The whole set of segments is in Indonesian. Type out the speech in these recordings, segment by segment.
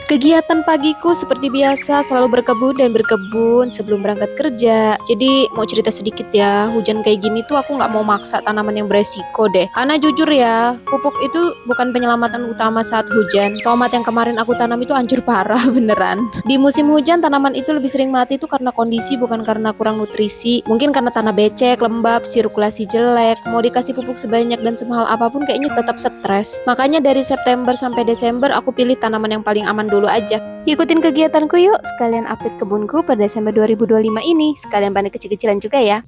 Kegiatan pagiku seperti biasa selalu berkebun dan berkebun sebelum berangkat kerja. Jadi mau cerita sedikit ya, hujan kayak gini tuh aku nggak mau maksa tanaman yang beresiko deh. Karena jujur ya, pupuk itu bukan penyelamatan utama saat hujan. Tomat yang kemarin aku tanam itu hancur parah beneran. Di musim hujan tanaman itu lebih sering mati itu karena kondisi bukan karena kurang nutrisi. Mungkin karena tanah becek, lembab, sirkulasi jelek. Mau dikasih pupuk sebanyak dan semahal apapun kayaknya tetap stres. Makanya dari September sampai Desember aku pilih tanaman yang paling aman dulu aja. Ikutin kegiatanku yuk, sekalian update kebunku pada Desember 2025 ini. Sekalian panen kecil-kecilan juga ya.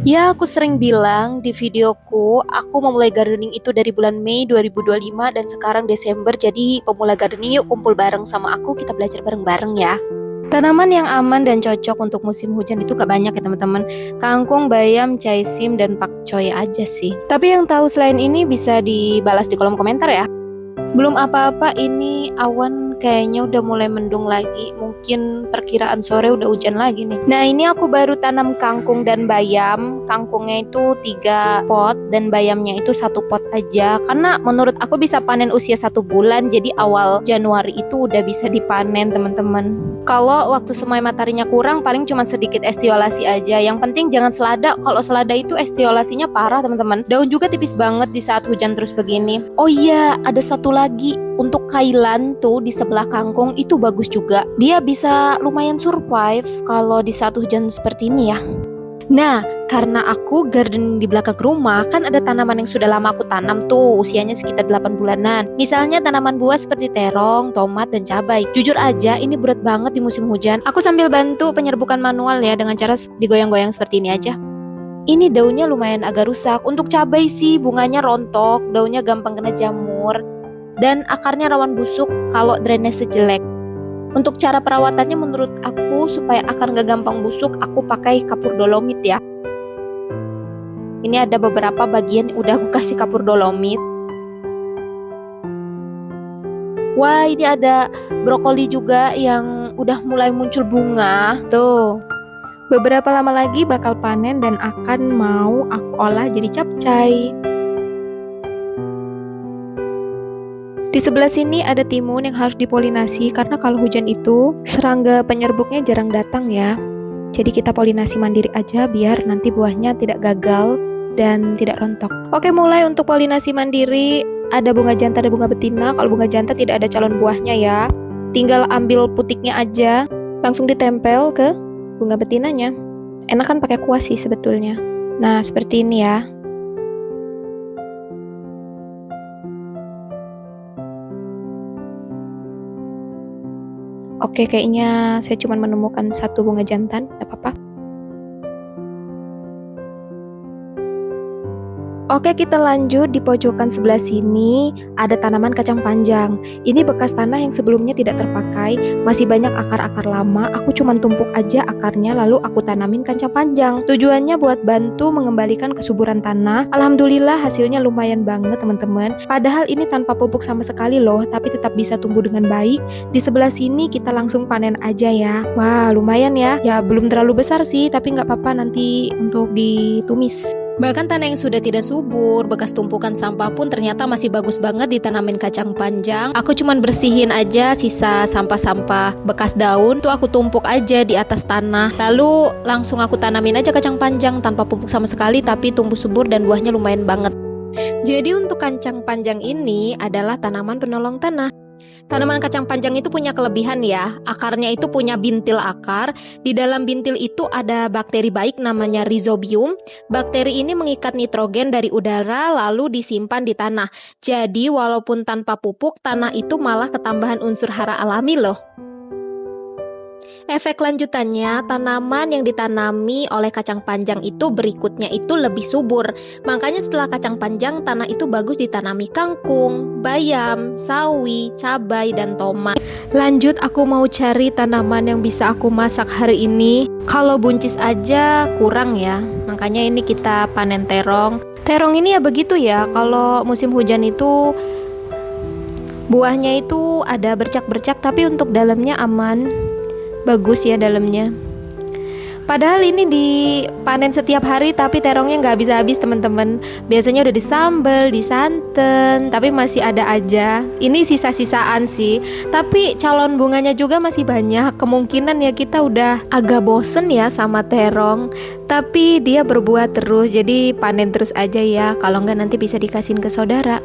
Ya, aku sering bilang di videoku, aku memulai gardening itu dari bulan Mei 2025 dan sekarang Desember, jadi pemula gardening yuk kumpul bareng sama aku, kita belajar bareng-bareng ya. Tanaman yang aman dan cocok untuk musim hujan itu gak banyak ya teman-teman. Kangkung, bayam, caisim, dan pakcoy aja sih. Tapi yang tahu selain ini bisa dibalas di kolom komentar ya. Belum apa-apa, ini awan kayaknya udah mulai mendung lagi. Mungkin perkiraan sore udah hujan lagi nih. Nah, ini aku baru tanam kangkung dan bayam. Kangkungnya itu 3 pot dan bayamnya itu 1 pot aja. Karena menurut aku bisa panen usia 1 bulan. Jadi awal Januari itu udah bisa dipanen teman-teman. Kalau waktu semai mataharinya kurang, paling cuma sedikit estiolasi aja. Yang penting jangan selada. Kalau selada itu estiolasinya parah teman-teman. Daun juga tipis banget di saat hujan terus begini. Oh iya, ada satu lagi. Untuk kailan tuh di sebelah kangkung itu bagus juga. Dia bisa lumayan survive kalau di saat hujan seperti ini ya. Nah, karena aku gardening di belakang rumah, kan ada tanaman yang sudah lama aku tanam tuh, usianya sekitar 8 bulanan. Misalnya tanaman buah seperti terong, tomat, dan cabai. Jujur aja, ini berat banget di musim hujan. Aku sambil bantu penyerbukan manual ya, dengan cara digoyang-goyang seperti ini aja. Ini daunnya lumayan agak rusak. Untuk cabai sih, bunganya rontok, daunnya gampang kena jamur, dan akarnya rawan busuk kalau drainase jelek. Untuk cara perawatannya menurut aku supaya akar gak gampang busuk, aku pakai kapur dolomit ya. Ini ada beberapa bagian yang udah aku kasih kapur dolomit. Wah, ini ada brokoli juga yang udah mulai muncul bunga. Tuh. Beberapa lama lagi bakal panen dan akan mau aku olah jadi capcay. Di sebelah sini ada timun yang harus dipolinasi karena kalau hujan itu serangga penyerbuknya jarang datang ya. Jadi kita polinasi mandiri aja biar nanti buahnya tidak gagal dan tidak rontok. Oke, mulai untuk polinasi mandiri. Ada bunga jantan dan bunga betina. Kalau bunga jantan tidak ada calon buahnya ya. Tinggal ambil putiknya aja, langsung ditempel ke bunga betinanya. Enak kan pakai kuas sih sebetulnya. Nah, seperti ini ya. Oke, kayaknya saya cuma menemukan 1 bunga jantan, gak apa-apa. Oke, kita lanjut di pojokan sebelah sini ada tanaman kacang panjang. Ini bekas tanah yang sebelumnya tidak terpakai, masih banyak akar-akar lama. Aku cuma tumpuk aja akarnya lalu aku tanamin kacang panjang. Tujuannya buat bantu mengembalikan kesuburan tanah. Alhamdulillah hasilnya lumayan banget teman-teman. Padahal ini tanpa pupuk sama sekali loh, tapi tetap bisa tumbuh dengan baik. Di sebelah sini kita langsung panen aja ya. Wah, lumayan ya. Ya belum terlalu besar sih, tapi nggak apa-apa nanti untuk ditumis. Bahkan tanah yang sudah tidak subur, bekas tumpukan sampah pun ternyata masih bagus banget ditanamin kacang panjang. Aku cuman bersihin aja sisa sampah-sampah bekas daun, tuh aku tumpuk aja di atas tanah. Lalu langsung aku tanamin aja kacang panjang tanpa pupuk sama sekali, tapi tumbuh subur dan buahnya lumayan banget. Jadi untuk kacang panjang ini adalah tanaman penolong tanah. Tanaman kacang panjang itu punya kelebihan ya, akarnya itu punya bintil akar. Di dalam bintil itu ada bakteri baik namanya rhizobium. Bakteri ini mengikat nitrogen dari udara lalu disimpan di tanah. Jadi walaupun tanpa pupuk, tanah itu malah ketambahan unsur hara alami loh. Efek lanjutannya, tanaman yang ditanami oleh kacang panjang itu berikutnya itu lebih subur. Makanya setelah kacang panjang, tanah itu bagus ditanami kangkung, bayam, sawi, cabai, dan tomat. Lanjut, aku mau cari tanaman yang bisa aku masak hari ini. Kalau buncis aja kurang ya, makanya ini kita panen terong. Terong ini ya begitu ya, kalau musim hujan itu buahnya itu ada bercak-bercak, tapi untuk dalamnya aman. Bagus ya dalamnya. Padahal ini dipanen setiap hari, tapi terongnya nggak habis-habis teman-teman. Biasanya udah disambel, disanten, tapi masih ada aja. Ini sisa-sisaan sih. Tapi calon bunganya juga masih banyak. Kemungkinan ya kita udah agak bosen ya sama terong. Tapi dia berbuah terus, jadi panen terus aja ya. Kalau nggak nanti bisa dikasihin ke saudara.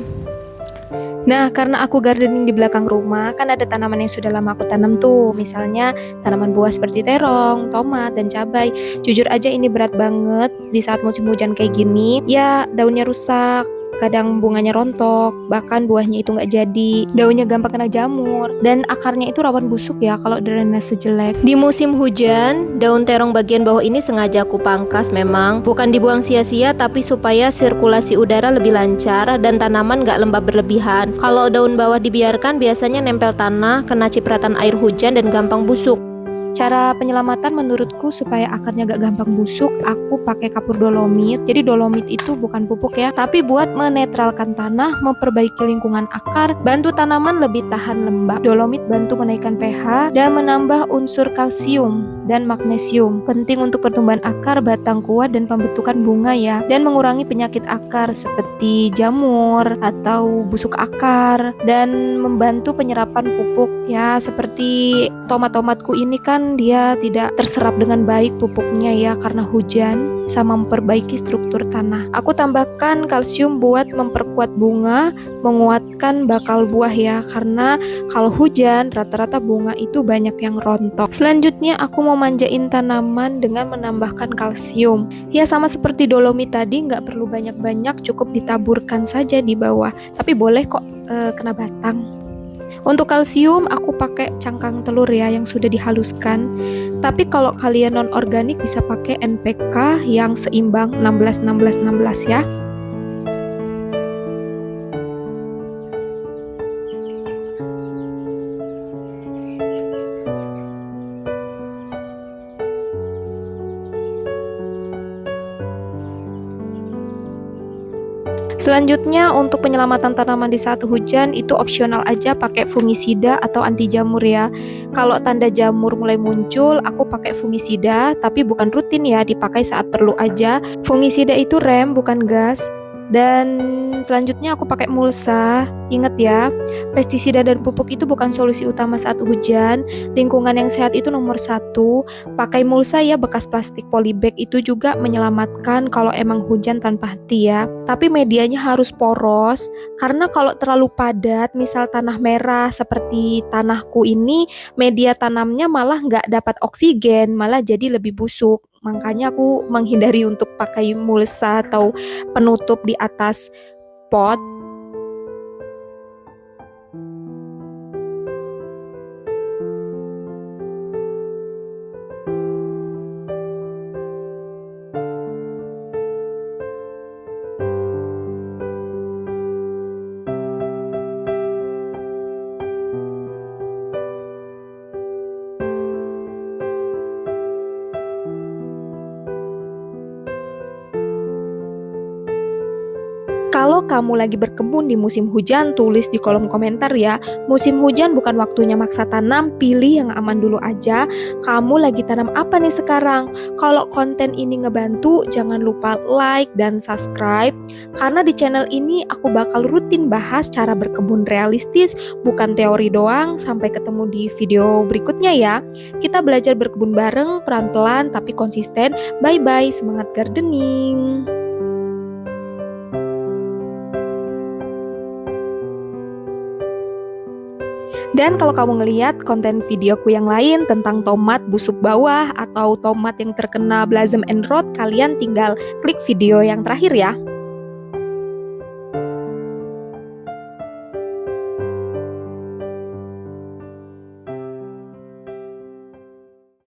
Nah, karena aku gardening di belakang rumah, kan ada tanaman yang sudah lama aku tanam tuh. Misalnya tanaman buah seperti terong, tomat, dan cabai. Jujur aja ini berat banget di saat musim hujan kayak gini. Ya, daunnya rusak, kadang bunganya rontok, bahkan buahnya itu nggak jadi. Daunnya gampang kena jamur, dan akarnya itu rawan busuk ya kalau drainase jelek. Di musim hujan, daun terong bagian bawah ini sengaja aku pangkas memang. Bukan dibuang sia-sia, tapi supaya sirkulasi udara lebih lancar dan tanaman nggak lembab berlebihan. Kalau daun bawah dibiarkan, biasanya nempel tanah, kena cipratan air hujan, dan gampang busuk. Cara penyelamatan menurutku supaya akarnya gak gampang busuk, aku pakai kapur dolomit. Jadi dolomit itu bukan pupuk ya, tapi buat menetralkan tanah, memperbaiki lingkungan akar, bantu tanaman lebih tahan lembab. Dolomit bantu menaikkan pH dan menambah unsur kalsium dan magnesium. Penting untuk pertumbuhan akar, batang kuat, dan pembentukan bunga ya. Dan mengurangi penyakit akar seperti jamur atau busuk akar, dan membantu penyerapan pupuk ya, seperti tomat-tomatku ini kan dia tidak terserap dengan baik pupuknya ya karena hujan, sama memperbaiki struktur tanah. Aku tambahkan kalsium buat memperkuat bunga, menguatkan bakal buah ya, karena kalau hujan rata-rata bunga itu banyak yang rontok. Selanjutnya aku mau manjain tanaman dengan menambahkan kalsium. Ya sama seperti dolomit tadi, nggak perlu banyak-banyak, cukup ditaburkan saja di bawah. Tapi boleh kok kena batang. Untuk kalsium aku pakai cangkang telur ya yang sudah dihaluskan. Tapi kalau kalian non organik bisa pakai NPK yang seimbang 16-16-16 ya. Selanjutnya untuk penyelamatan tanaman di saat hujan itu opsional aja, pakai fungisida atau anti jamur ya. Kalau tanda jamur mulai muncul, aku pakai fungisida, tapi bukan rutin ya, dipakai saat perlu aja. Fungisida itu rem bukan gas. Dan selanjutnya aku pakai mulsa. Ingat ya, pestisida dan pupuk itu bukan solusi utama saat hujan. Lingkungan yang sehat itu nomor 1. Pakai mulsa ya, bekas plastik polybag itu juga menyelamatkan kalau emang hujan tanpa henti ya. Tapi medianya harus poros, karena kalau terlalu padat, misal tanah merah seperti tanahku ini, media tanamnya malah nggak dapat oksigen, malah jadi lebih busuk. Makanya aku menghindari untuk pakai mulsa atau penutup di atas pot. Kalau kamu lagi berkebun di musim hujan, tulis di kolom komentar ya. Musim hujan bukan waktunya maksa tanam, pilih yang aman dulu aja. Kamu lagi tanam apa nih sekarang? Kalau konten ini ngebantu, jangan lupa like dan subscribe. Karena di channel ini aku bakal rutin bahas cara berkebun realistis, bukan teori doang. Sampai ketemu di video berikutnya ya. Kita belajar berkebun bareng, pelan-pelan tapi konsisten. Bye-bye, semangat gardening! Dan kalau kamu ngeliat konten videoku yang lain tentang tomat busuk bawah atau tomat yang terkena blossom and rot, kalian tinggal klik video yang terakhir ya.